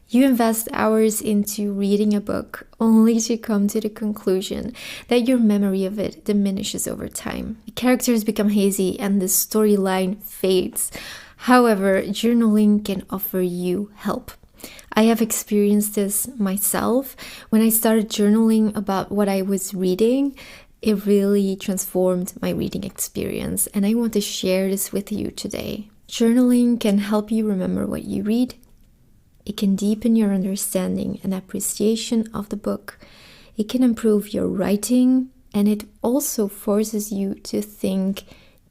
You invest hours into reading a book only to come to the conclusion that your memory of it diminishes over time. The characters become hazy and the storyline fades. However, journaling can offer you help. I have experienced this myself. When I started journaling about what I was reading, it really transformed my reading experience, and I want to share this with you today. Journaling can help you remember what you read. It can deepen your understanding and appreciation of the book. It can improve your writing, and it also forces you to think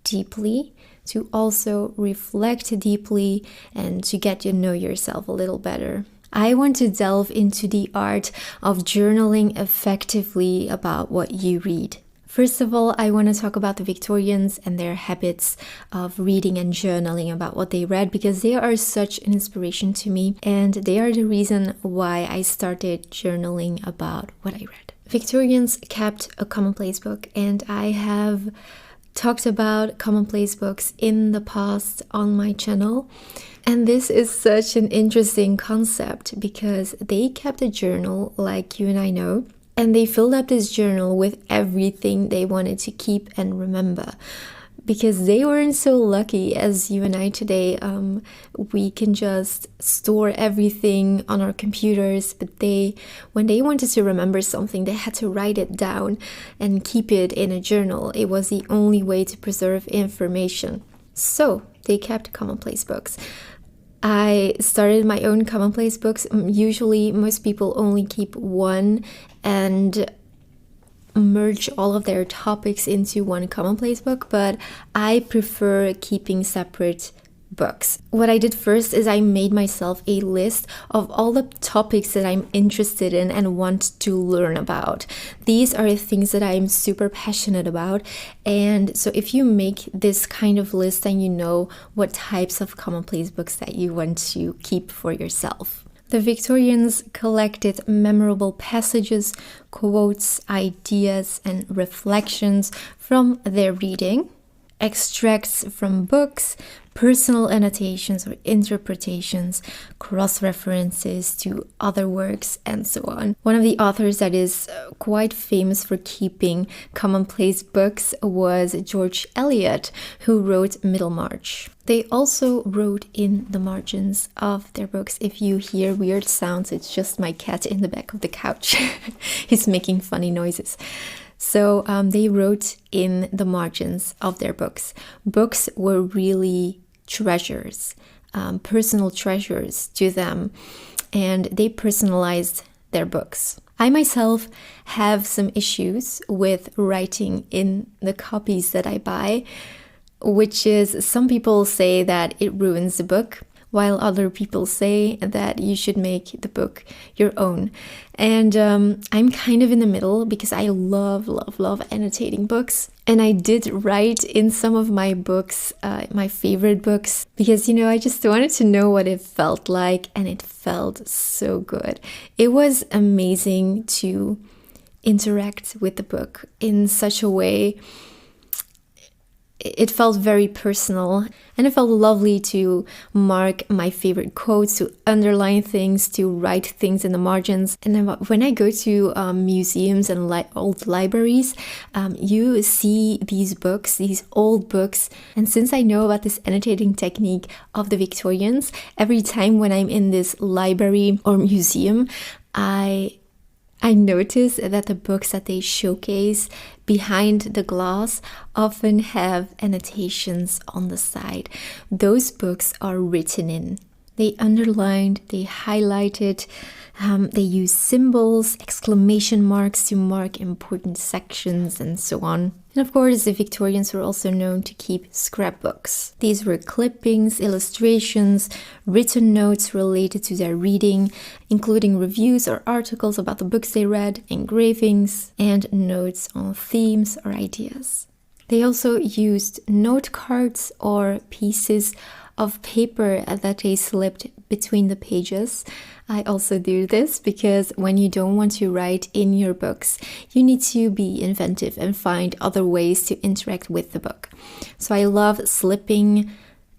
deeply, to also reflect deeply, and to get to know yourself a little better. I want to delve into the art of journaling effectively about what you read. First of all, I want to talk about the Victorians and their habits of reading and journaling about what they read, because they are such an inspiration to me, and they are the reason why I started journaling about what I read. Victorians kept a Commonplace book, and I have talked about Commonplace books in the past on my channel. And this is such an interesting concept because they kept a journal like you and I know. And they filled up this journal with everything they wanted to keep and remember. Because they weren't so lucky as you and I today. We can just store everything on our computers. But when they wanted to remember something, they had to write it down and keep it in a journal. It was the only way to preserve information. So they kept Commonplace books. I started my own Commonplace books. Usually most people only keep one and merge all of their topics into one Commonplace book, but I prefer keeping separate books. What I did first is I made myself a list of all the topics that I'm interested in and want to learn about. These are the things that I'm super passionate about, and so if you make this kind of list, then you know what types of Commonplace books that you want to keep for yourself. The Victorians collected memorable passages, quotes, ideas, and reflections from their reading, extracts from books, personal annotations or interpretations, cross-references to other works, and so on. One of the authors that is quite famous for keeping Commonplace books was George Eliot, who wrote Middlemarch. They also wrote in the margins of their books. If you hear weird sounds, it's just my cat in the back of the couch. He's making funny noises. So they wrote in the margins of their books. Books were really treasures, personal treasures to them, and they personalized their books. I myself have some issues with writing in the copies that I buy, which is some people say that it ruins the book, while other people say that you should make the book your own. And I'm kind of in the middle because I love annotating books. And I did write in some of my books, my favorite books, because, I just wanted to know what it felt like, and it felt so good. It was amazing to interact with the book in such a way. It felt very personal, and it felt lovely to mark my favorite quotes, to underline things, to write things in the margins. And then when I go to museums and old libraries, you see these books, these old books. And since I know about this annotating technique of the Victorians, every time when I'm in this library or museum, I notice that the books that they showcase behind the glass often have annotations on the side. Those books are written in. They underlined, they highlighted, they use symbols, exclamation marks to mark important sections, and so on. And of course, the Victorians were also known to keep scrapbooks. These were clippings, illustrations, written notes related to their reading, including reviews or articles about the books they read, engravings, and notes on themes or ideas. They also used note cards or pieces of paper that they slipped between the pages. I also do this because when you don't want to write in your books, you need to be inventive and find other ways to interact with the book. So I love slipping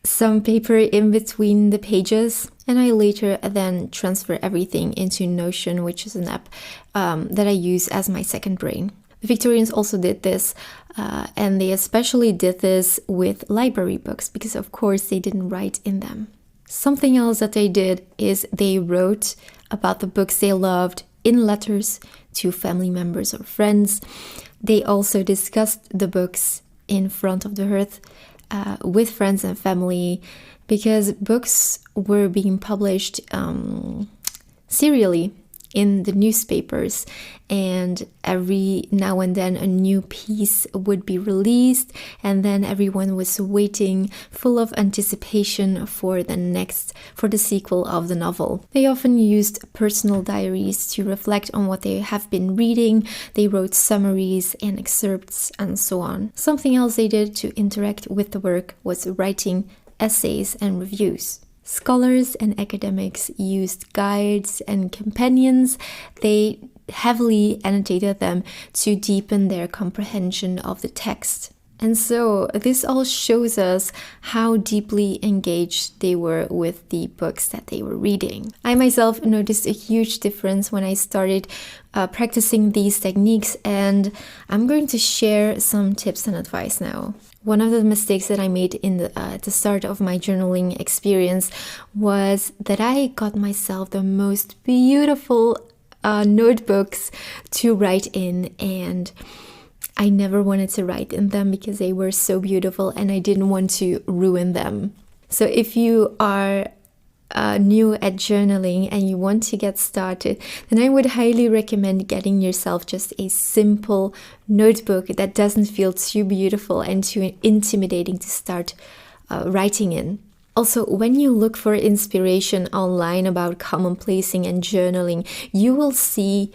some paper in between the pages, and I later then transfer everything into Notion, which is an app that I use as my second brain. The Victorians also did this, and they especially did this with library books because, of course, they didn't write in them. Something else that they did is they wrote about the books they loved in letters to family members or friends. They also discussed the books in front of the hearth with friends and family, because books were being published serially in the newspapers, and every now and then a new piece would be released, and then everyone was waiting full of anticipation for the sequel of the novel. They often used personal diaries to reflect on what they have been reading. They wrote summaries and excerpts and so on. Something else they did to interact with the work was writing essays and reviews. Scholars and academics used guides and companions. They heavily annotated them to deepen their comprehension of the text. And so this all shows us how deeply engaged they were with the books that they were reading. I myself noticed a huge difference when I started practicing these techniques, and I'm going to share some tips and advice now. One of the mistakes that I made at the start of my journaling experience was that I got myself the most beautiful notebooks to write in, and I never wanted to write in them because they were so beautiful and I didn't want to ruin them. So if you are new at journaling and you want to get started, then I would highly recommend getting yourself just a simple notebook that doesn't feel too beautiful and too intimidating to start writing in. Also, when you look for inspiration online about commonplacing and journaling, you will see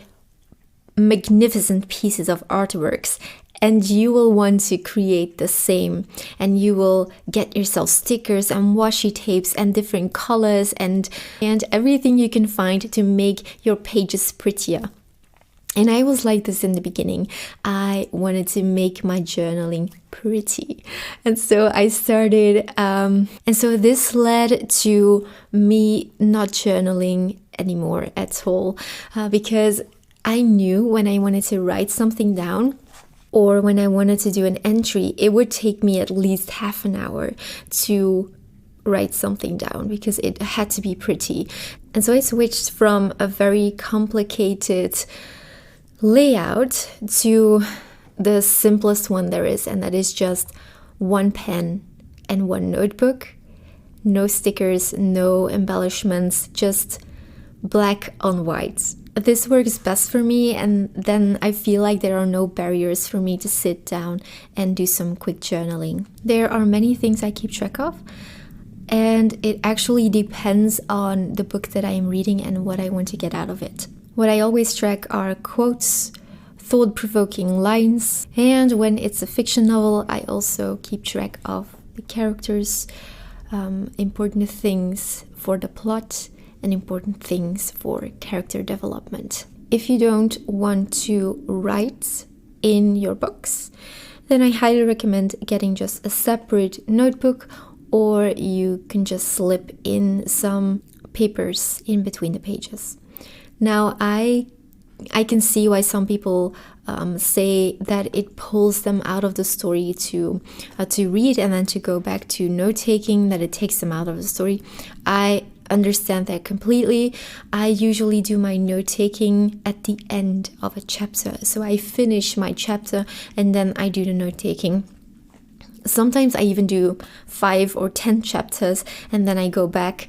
magnificent pieces of artworks, and you will want to create the same, and you will get yourself stickers and washi tapes and different colors and everything you can find to make your pages prettier. And I was like this in the beginning. I wanted to make my journaling pretty. And so I started, and so this led to me not journaling anymore at all, because I knew when I wanted to write something down or when I wanted to do an entry, it would take me at least half an hour to write something down because it had to be pretty. And so I switched from a very complicated layout to the simplest one there is, and that is just one pen and one notebook. No stickers, no embellishments, just black on white. This works best for me, and then I feel like there are no barriers for me to sit down and do some quick journaling. There are many things I keep track of, and it actually depends on the book that I am reading and what I want to get out of it. What I always track are quotes, thought-provoking lines, and when it's a fiction novel, I also keep track of the characters, important things for the plot, and important things for character development. If you don't want to write in your books, then I highly recommend getting just a separate notebook, or you can just slip in some papers in between the pages. Now, I can see why some people say that it pulls them out of the story to read and then to go back to note-taking, that it takes them out of the story. I understand that completely. I usually do my note-taking at the end of a chapter. So I finish my chapter and then I do the note-taking. Sometimes I even do 5 or 10 chapters and then I go back,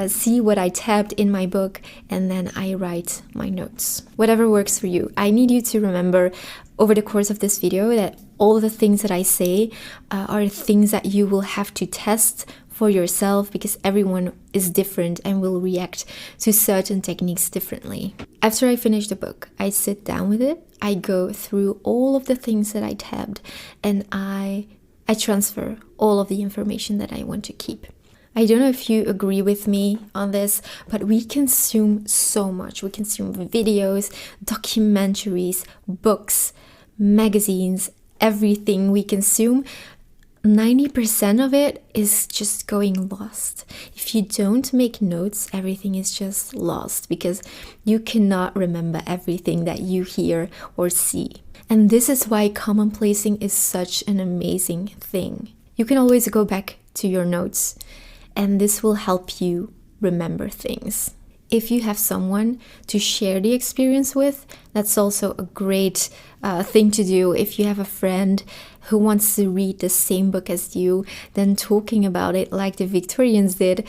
see what I tabbed in my book, and then I write my notes. Whatever works for you. I need you to remember over the course of this video that all the things that I say are things that you will have to test for yourself, because everyone is different and will react to certain techniques differently. After I finish the book, I sit down with it, I go through all of the things that I tabbed, and I transfer all of the information that I want to keep. I don't know if you agree with me on this, but we consume so much. We consume videos, documentaries, books, magazines, everything we consume 90% of it is just going lost. If you don't make notes, everything is just lost because you cannot remember everything that you hear or see. And this is why commonplacing is such an amazing thing. You can always go back to your notes, and this will help you remember things. If you have someone to share the experience with, that's also a great thing to do. If you have a friend who wants to read the same book as you, then talking about it like the Victorians did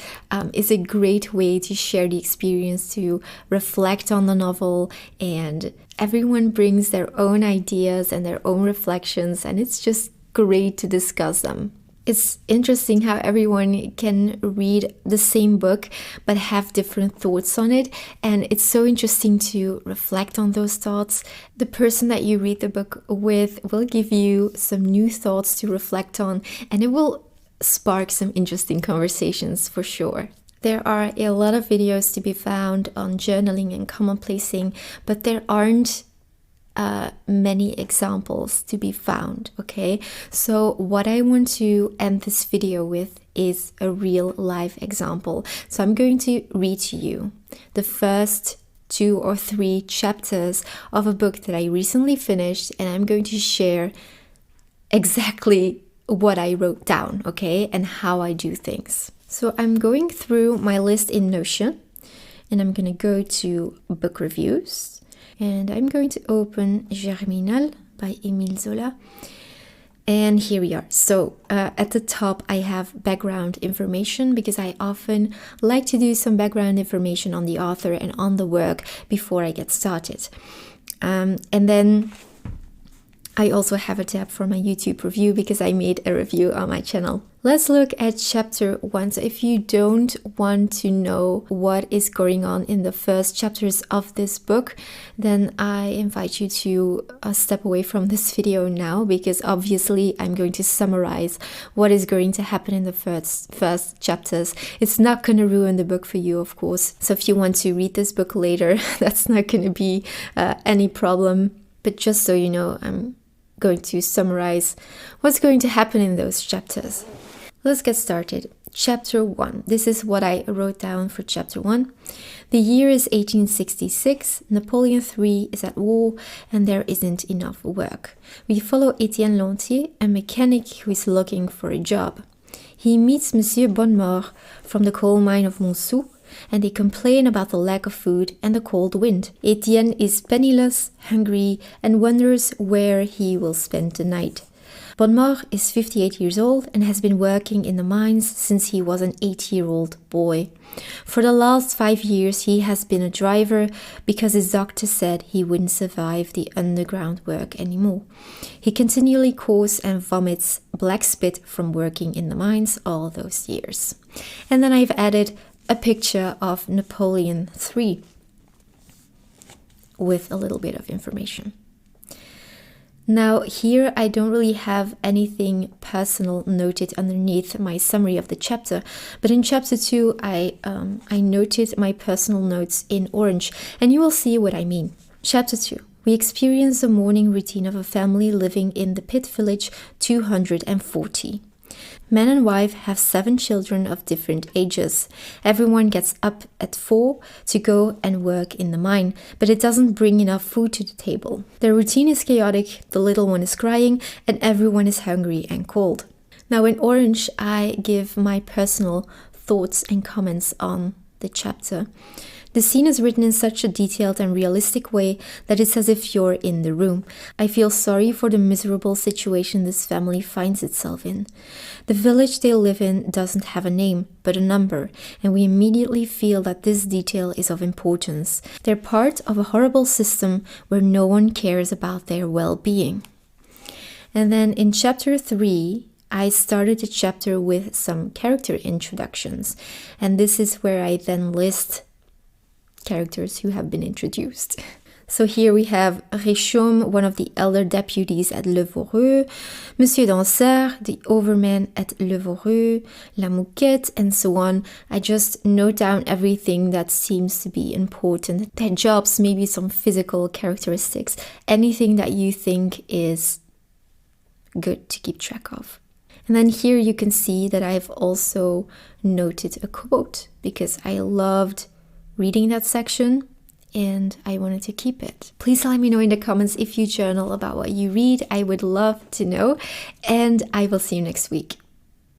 is a great way to share the experience, to reflect on the novel, and everyone brings their own ideas and their own reflections, and it's just great to discuss them. It's interesting how everyone can read the same book but have different thoughts on it, and it's so interesting to reflect on those thoughts. The person that you read the book with will give you some new thoughts to reflect on, and it will spark some interesting conversations for sure. There are a lot of videos to be found on journaling and commonplacing, but there aren't many examples to be found, okay? So what I want to end this video with is a real life example. So I'm going to read to you the first 2 or 3 chapters of a book that I recently finished, and I'm going to share exactly what I wrote down, okay? And how I do things. So I'm going through my list in Notion, and I'm gonna go to book reviews. And I'm going to open Germinal by Émile Zola. And here we are. So at the top, I have background information because I often like to do some background information on the author and on the work before I get started. And then I also have a tab for my YouTube review because I made a review on my channel. Let's look at chapter 1. So if you don't want to know what is going on in the first chapters of this book, then I invite you to step away from this video now, because obviously I'm going to summarize what is going to happen in the first chapters. It's not going to ruin the book for you, of course. So if you want to read this book later, that's not going to be any problem. But just so you know, I'm going to summarize what's going to happen in those chapters. Let's get started. Chapter 1. This is what I wrote down for chapter 1. The year is 1866. Napoleon III is at war and there isn't enough work. We follow Etienne Lantier, a mechanic who is looking for a job. He meets Monsieur Bonnemort from the coal mine of Montsou, and they complain about the lack of food and the cold wind. Etienne is penniless, hungry, and wonders where he will spend the night. Bonnemort is 58 years old and has been working in the mines since he was an 8-year-old boy. For the last 5 years, he has been a driver because his doctor said he wouldn't survive the underground work anymore. He continually coughs and vomits black spit from working in the mines all those years. And then I've added a picture of Napoleon III with a little bit of information. Now here I don't really have anything personal noted underneath my summary of the chapter, but in chapter 2 I noted my personal notes in orange, and you will see what I mean. Chapter 2. We experience the morning routine of a family living in the pit village 240. Man and wife have 7 children of different ages. Everyone gets up at 4 to go and work in the mine, but it doesn't bring enough food to the table. Their routine is chaotic, the little one is crying, and everyone is hungry and cold. Now in orange, I give my personal thoughts and comments on the chapter. The scene is written in such a detailed and realistic way that it's as if you're in the room. I feel sorry for the miserable situation this family finds itself in. The village they live in doesn't have a name, but a number, and we immediately feel that this detail is of importance. They're part of a horrible system where no one cares about their well-being. And then in chapter 3, I started the chapter with some character introductions, and this is where I then list characters who have been introduced. So here we have Richomme, one of the elder deputies at Le Voreux, Monsieur Dansaert, the overman at Le Voreux, La Mouquette, and so on. I just note down everything that seems to be important. Their jobs, maybe some physical characteristics, anything that you think is good to keep track of. And then here you can see that I've also noted a quote because I loved reading that section and I wanted to keep it. Please let me know in the comments if you journal about what you read. I would love to know, and I will see you next week.